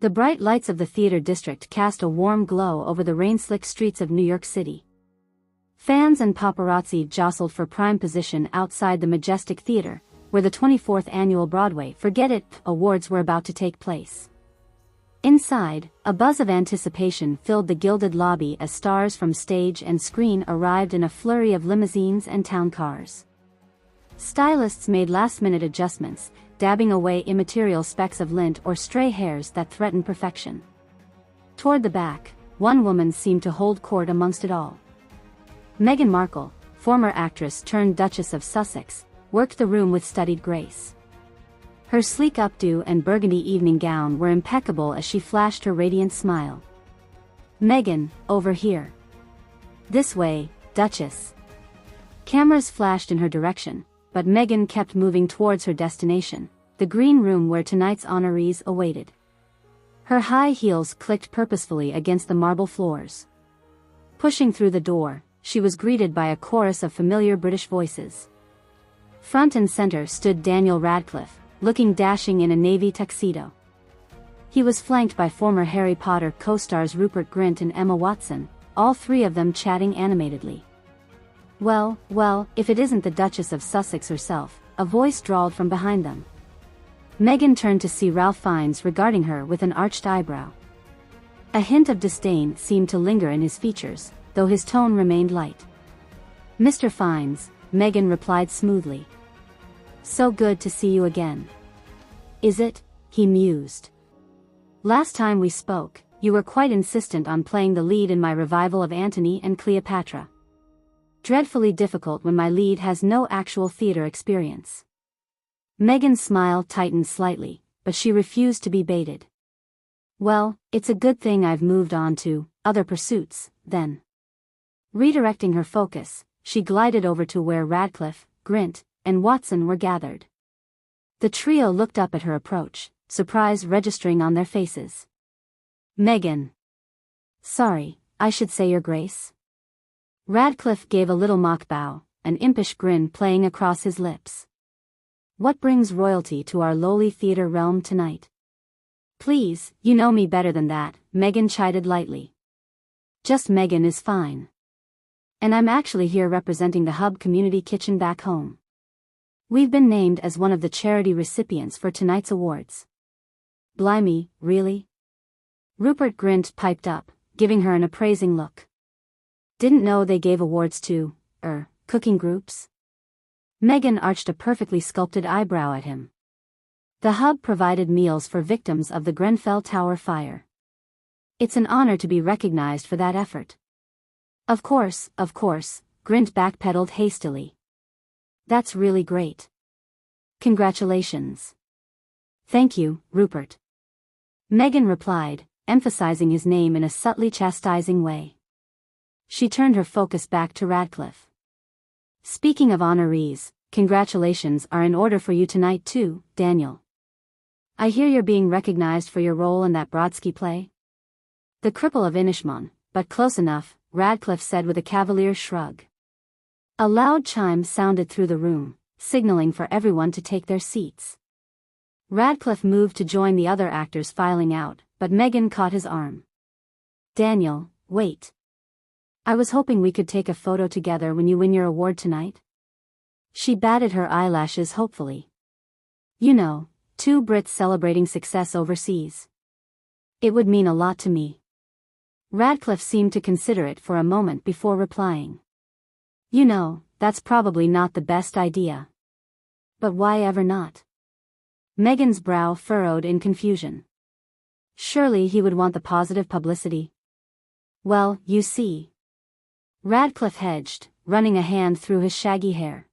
The bright lights of the theater district cast a warm glow over the rain-slick streets of New York City. Fans and paparazzi jostled for prime position outside the majestic theater, where the 24th annual Broadway Forget It Awards were about to take place. Inside, a buzz of anticipation filled the gilded lobby as stars from stage and screen arrived in a flurry of limousines and town cars. Stylists made last-minute adjustments, dabbing away immaterial specks of lint or stray hairs that threatened perfection. Toward the back, one woman seemed to hold court amongst it all. Meghan Markle, former actress turned Duchess of Sussex, worked the room with studied grace. Her sleek updo and burgundy evening gown were impeccable as she flashed her radiant smile. "Meghan, over here. This way, Duchess." Cameras flashed in her direction, but Meghan kept moving towards her destination, the green room where tonight's honorees awaited. Her high heels clicked purposefully against the marble floors. Pushing through the door, she was greeted by a chorus of familiar British voices. Front and center stood Daniel Radcliffe, looking dashing in a navy tuxedo. He was flanked by former Harry Potter co-stars Rupert Grint and Emma Watson, all three of them chatting animatedly. Well, if it isn't the Duchess of Sussex herself," a voice drawled from behind them. Meghan turned to see Ralph Fiennes regarding her with an arched eyebrow. A hint of disdain seemed to linger in his features, though his tone remained light. "Mr. Fiennes," Meghan replied smoothly. "So good to see you again." "Is it?" he mused. "Last time we spoke, you were quite insistent on playing the lead in my revival of Antony and Cleopatra. Dreadfully difficult when my lead has no actual theater experience." Meghan's smile tightened slightly, but she refused to be baited. "Well, it's a good thing I've moved on to other pursuits, then." Redirecting her focus, she glided over to where Radcliffe, Grint, and Watson were gathered. The trio looked up at her approach, surprise registering on their faces. "Meghan." "Sorry, I should say Your Grace." Radcliffe gave a little mock bow, an impish grin playing across his lips. "What brings royalty to our lowly theater realm tonight?" "Please, you know me better than that," Meghan chided lightly. "Just Meghan is fine. And I'm actually here representing the Hub Community Kitchen back home. We've been named as one of the charity recipients for tonight's awards." "Blimey, really?" Rupert Grint piped up, giving her an appraising look. "Didn't know they gave awards to, cooking groups?" Meghan arched a perfectly sculpted eyebrow at him. "The Hub provided meals for victims of the Grenfell Tower fire. It's an honor to be recognized for that effort." Of course, Grint backpedaled hastily. "That's really great. Congratulations." "Thank you, Rupert." Meghan replied, emphasizing his name in a subtly chastising way. She turned her focus back to Radcliffe. "Speaking of honorees, congratulations are in order for you tonight too, Daniel. I hear you're being recognized for your role in that Brodsky play." "The Cripple of Inishmon, but close enough," Radcliffe said with a cavalier shrug. A loud chime sounded through the room, signaling for everyone to take their seats. Radcliffe moved to join the other actors filing out, but Meghan caught his arm. "Daniel, wait. I was hoping we could take a photo together when you win your award tonight." She batted her eyelashes hopefully. "You know, two Brits celebrating success overseas. It would mean a lot to me." Radcliffe seemed to consider it for a moment before replying. "You know, that's probably not the best idea." "But why ever not?" Meghan's brow furrowed in confusion. Surely he would want the positive publicity. "Well, you see." Radcliffe hedged, running a hand through his shaggy hair.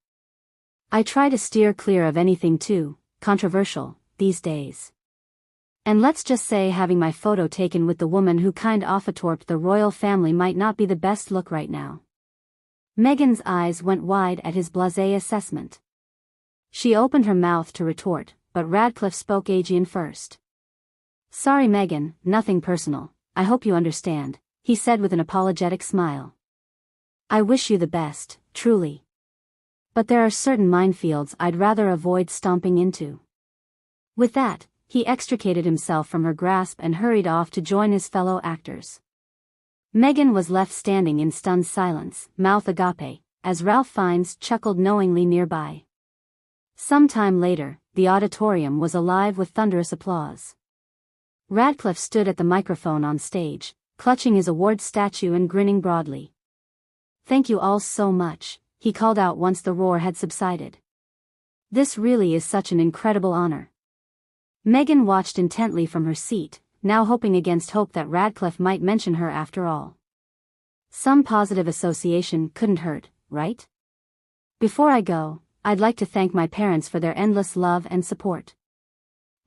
"I try to steer clear of anything too controversial these days. And let's just say having my photo taken with the woman who kind offertorped the royal family might not be the best look right now." Meghan's eyes went wide at his blasé assessment. She opened her mouth to retort, but Radcliffe spoke Aegean first. "Sorry Meghan, nothing personal, I hope you understand," he said with an apologetic smile. "I wish you the best, truly. But there are certain minefields I'd rather avoid stomping into." With that, He extricated himself from her grasp and hurried off to join his fellow actors. Megan was left standing in stunned silence, mouth agape, as Ralph Fiennes chuckled knowingly nearby. Some time later, the auditorium was alive with thunderous applause. Radcliffe stood at the microphone on stage, clutching his award statue and grinning broadly. "Thank you all so much," he called out once the roar had subsided. "This really is such an incredible honor." Megan watched intently from her seat, now hoping against hope that Radcliffe might mention her after all. Some positive association couldn't hurt, right? "Before I go, I'd like to thank my parents for their endless love and support.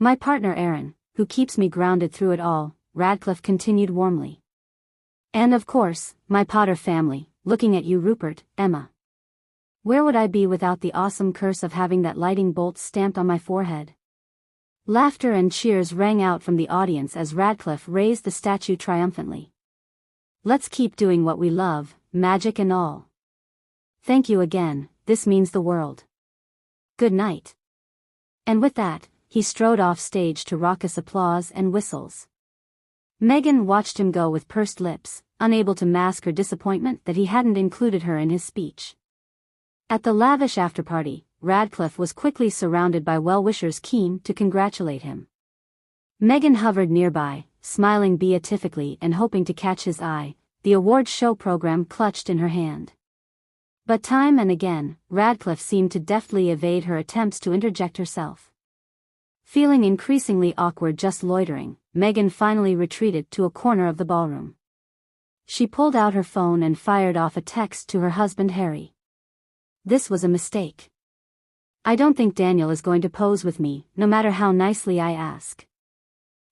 My partner Aaron, who keeps me grounded through it all," Radcliffe continued warmly. "And of course, my Potter family, looking at you Rupert, Emma. Where would I be without the awesome curse of having that lightning bolt stamped on my forehead?" Laughter and cheers rang out from the audience as Radcliffe raised the statue triumphantly. "Let's keep doing what we love, magic and all. Thank you again, this means the world. Good night." And with that, he strode off stage to raucous applause and whistles. Megan watched him go with pursed lips, unable to mask her disappointment that he hadn't included her in his speech. At the lavish after-party, Radcliffe was quickly surrounded by well-wishers keen to congratulate him. Megan hovered nearby, smiling beatifically and hoping to catch his eye, the award show program clutched in her hand. But time and again, Radcliffe seemed to deftly evade her attempts to interject herself. Feeling increasingly awkward just loitering, Megan finally retreated to a corner of the ballroom. She pulled out her phone and fired off a text to her husband Harry. "This was a mistake. I don't think Daniel is going to pose with me, no matter how nicely I ask.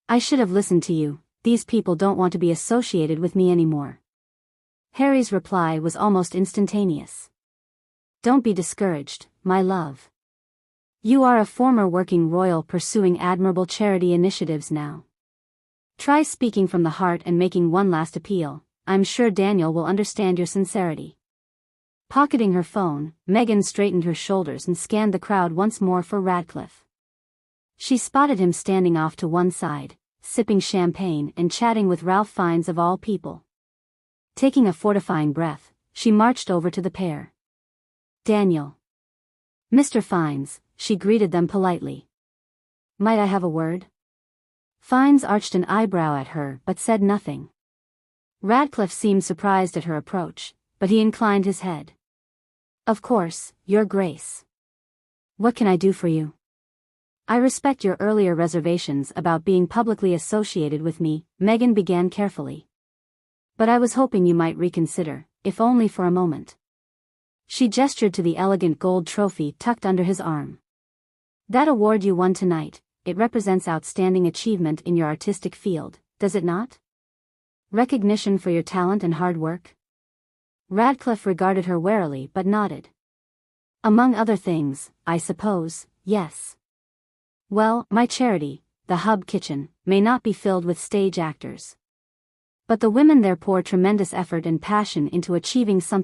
I should have listened to you, these people don't want to be associated with me anymore." Harry's reply was almost instantaneous. "Don't be discouraged, my love. You are a former working royal pursuing admirable charity initiatives now. Try speaking from the heart and making one last appeal. I'm sure Daniel will understand your sincerity." Pocketing her phone, Megan straightened her shoulders and scanned the crowd once more for Radcliffe. She spotted him standing off to one side, sipping champagne and chatting with Ralph Fiennes of all people. Taking a fortifying breath, she marched over to the pair. "Daniel. Mr. Fiennes," she greeted them politely. "Might I have a word?" Fiennes arched an eyebrow at her but said nothing. Radcliffe seemed surprised at her approach, but he inclined his head. "Of course, Your Grace. What can I do for you? I respect your earlier reservations about being publicly associated with me," Megan began carefully. "But I was hoping you might reconsider, if only for a moment." She gestured to the elegant gold trophy tucked under his arm. "That award you won tonight, it represents outstanding achievement in your artistic field, does it not? Recognition for your talent and hard work?" Radcliffe regarded her warily but nodded. "Among other things, I suppose, yes. Well, my charity, the Hub Kitchen, may not be filled with stage actors. But the women there pour tremendous effort and passion into achieving something